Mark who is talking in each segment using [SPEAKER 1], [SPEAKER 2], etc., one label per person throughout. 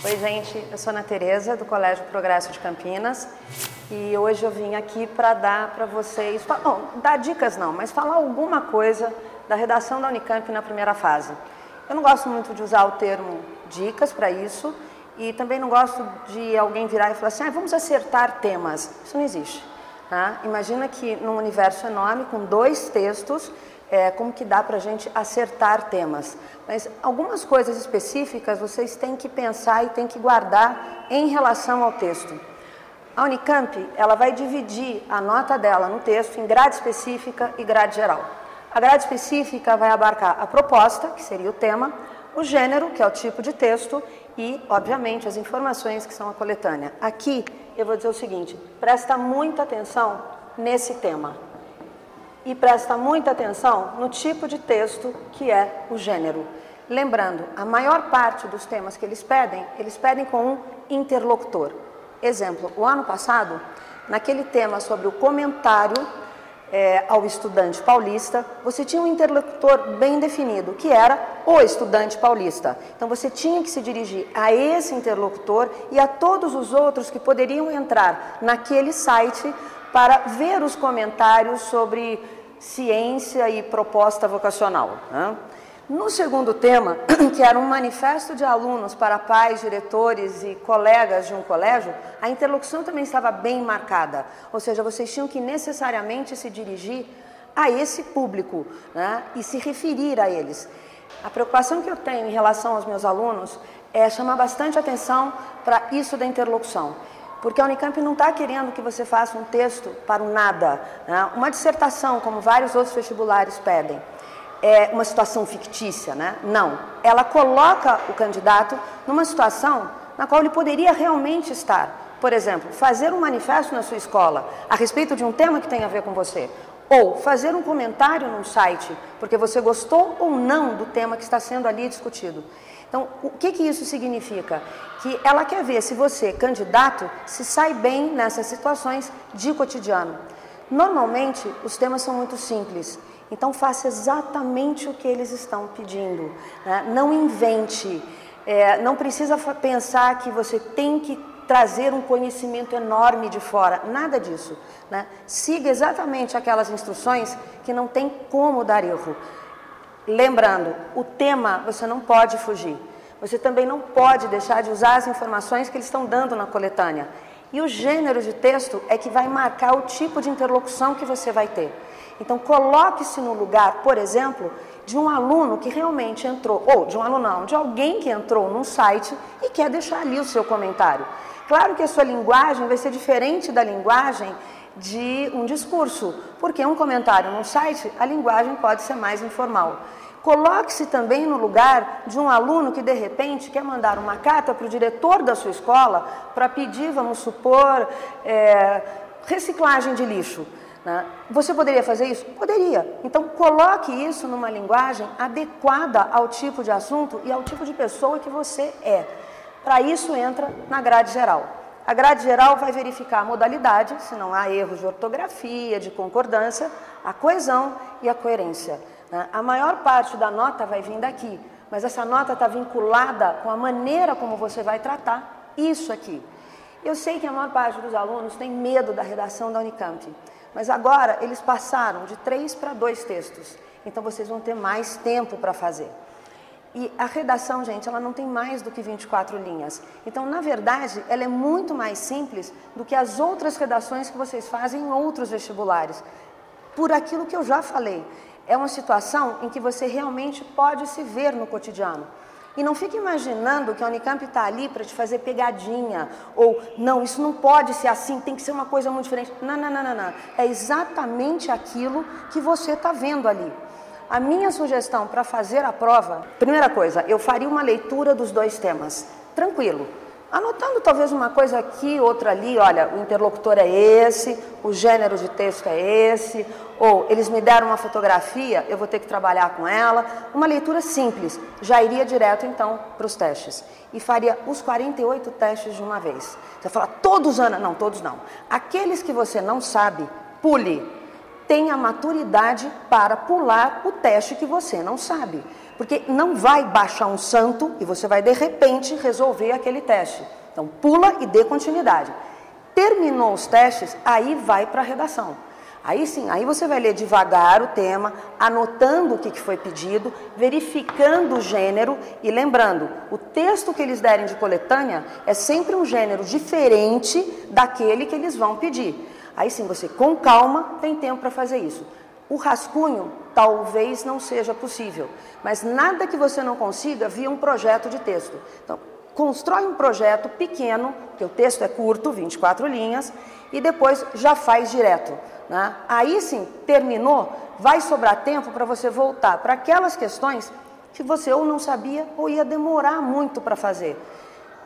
[SPEAKER 1] Oi, gente, eu sou Ana Tereza, do Colégio Progresso de Campinas, e hoje eu vim aqui para dar para vocês, bom, dar dicas não, mas falar alguma coisa da redação da Unicamp na primeira fase. Eu não gosto muito de usar o termo dicas para isso, e também não gosto de alguém virar e falar assim, vamos acertar temas. Isso não existe. Tá? Imagina que num universo enorme, com 2 textos, como que dá para a gente acertar temas. Mas algumas coisas específicas vocês têm que pensar e têm que guardar em relação ao texto. A Unicamp, ela vai dividir a nota dela no texto em grade específica e grade geral. A grade específica vai abarcar a proposta, que seria o tema, o gênero, que é o tipo de texto, e, obviamente, as informações que são a coletânea. Aqui, eu vou dizer o seguinte, presta muita atenção nesse tema. E presta muita atenção no tipo de texto que é o gênero. Lembrando, a maior parte dos temas que eles pedem com um interlocutor. Exemplo, o ano passado, naquele tema sobre o comentário ao estudante paulista, você tinha um interlocutor bem definido, que era o estudante paulista. Então, você tinha que se dirigir a esse interlocutor e a todos os outros que poderiam entrar naquele site para ver os comentários sobre ciência e proposta vocacional. Né? No segundo tema, que era um manifesto de alunos para pais, diretores e colegas de um colégio, a interlocução também estava bem marcada. Ou seja, vocês tinham que necessariamente se dirigir a esse público, né? E se referir a eles. A preocupação que eu tenho em relação aos meus alunos é chamar bastante atenção para isso da interlocução. Porque a Unicamp não está querendo que você faça um texto para o nada, né? Uma dissertação, como vários outros vestibulares pedem. É uma situação fictícia, né? Não. Ela coloca o candidato numa situação na qual ele poderia realmente estar. Por exemplo, fazer um manifesto na sua escola a respeito de um tema que tem a ver com você. Ou fazer um comentário num site, porque você gostou ou não do tema que está sendo ali discutido. Então, o que isso significa? Que ela quer ver se você, candidato, se sai bem nessas situações de cotidiano. Normalmente, os temas são muito simples. Então, faça exatamente o que eles estão pedindo. Né? Não invente. Não precisa pensar que você tem que trazer um conhecimento enorme de fora. Nada disso. Né? Siga exatamente aquelas instruções que não tem como dar erro. Lembrando, o tema você não pode fugir. Você também não pode deixar de usar as informações que eles estão dando na coletânea. E o gênero de texto é que vai marcar o tipo de interlocução que você vai ter. Então, coloque-se no lugar, por exemplo, de um aluno que realmente entrou, ou de um aluno não, de alguém que entrou num site e quer deixar ali o seu comentário. Claro que a sua linguagem vai ser diferente da linguagem de um discurso, porque um comentário num site, a linguagem pode ser mais informal. Coloque-se também no lugar de um aluno que, de repente, quer mandar uma carta para o diretor da sua escola para pedir, vamos supor, reciclagem de lixo. Né? Você poderia fazer isso? Poderia. Então, coloque isso numa linguagem adequada ao tipo de assunto e ao tipo de pessoa que você é. Para isso, entra na grade geral. A grade geral vai verificar a modalidade, se não há erros de ortografia, de concordância, a coesão e a coerência. A maior parte da nota vai vir daqui, mas essa nota está vinculada com a maneira como você vai tratar isso aqui. Eu sei que a maior parte dos alunos tem medo da redação da Unicamp, mas agora eles passaram de 3 para 2 textos, então vocês vão ter mais tempo para fazer. E a redação, gente, ela não tem mais do que 24 linhas. Então, na verdade, ela é muito mais simples do que as outras redações que vocês fazem em outros vestibulares. Por aquilo que eu já falei. É uma situação em que você realmente pode se ver no cotidiano. E não fique imaginando que a Unicamp está ali para te fazer pegadinha. Ou, não, isso não pode ser assim, tem que ser uma coisa muito diferente. Não, não, não, não, não. É exatamente aquilo que você está vendo ali. A minha sugestão para fazer a prova, primeira coisa, eu faria uma leitura dos 2 temas, tranquilo. Anotando talvez uma coisa aqui, outra ali, olha, o interlocutor é esse, o gênero de texto é esse, ou eles me deram uma fotografia, eu vou ter que trabalhar com ela. Uma leitura simples, já iria direto então para os testes. E faria os 48 testes de uma vez. Você fala, todos, Ana? Não, todos não. Aqueles que você não sabe, pule. tenha maturidade para pular o teste que você não sabe. Porque não vai baixar um santo e você vai, de repente, resolver aquele teste. Então, pula e dê continuidade. Terminou os testes, aí vai para a redação. Aí sim, aí você vai ler devagar o tema, anotando o que foi pedido, verificando o gênero e lembrando, o texto que eles derem de coletânea é sempre um gênero diferente daquele que eles vão pedir. Aí sim, você com calma tem tempo para fazer isso. O rascunho talvez não seja possível, mas nada que você não consiga via um projeto de texto. Então, constrói um projeto pequeno, que o texto é curto, 24 linhas, e depois já faz direto. Né? Aí sim, terminou, vai sobrar tempo para você voltar para aquelas questões que você ou não sabia ou ia demorar muito para fazer.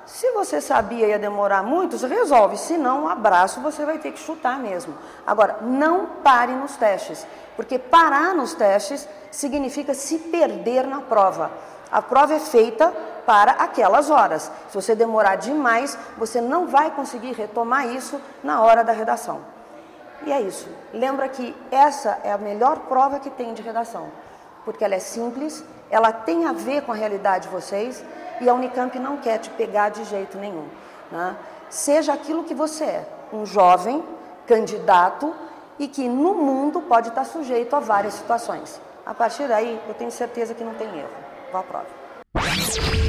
[SPEAKER 1] Se você sabia e ia demorar muito, você resolve. Se não, um abraço, você vai ter que chutar mesmo. Agora, não pare nos testes, porque parar nos testes significa se perder na prova. A prova é feita para aquelas horas. Se você demorar demais, você não vai conseguir retomar isso na hora da redação. E é isso. Lembra que essa é a melhor prova que tem de redação, porque ela é simples, ela tem a ver com a realidade de vocês e a Unicamp não quer te pegar de jeito nenhum. Né? Seja aquilo que você é, um jovem, candidato e que no mundo pode estar sujeito a várias situações. A partir daí, eu tenho certeza que não tem erro. Vá à prova.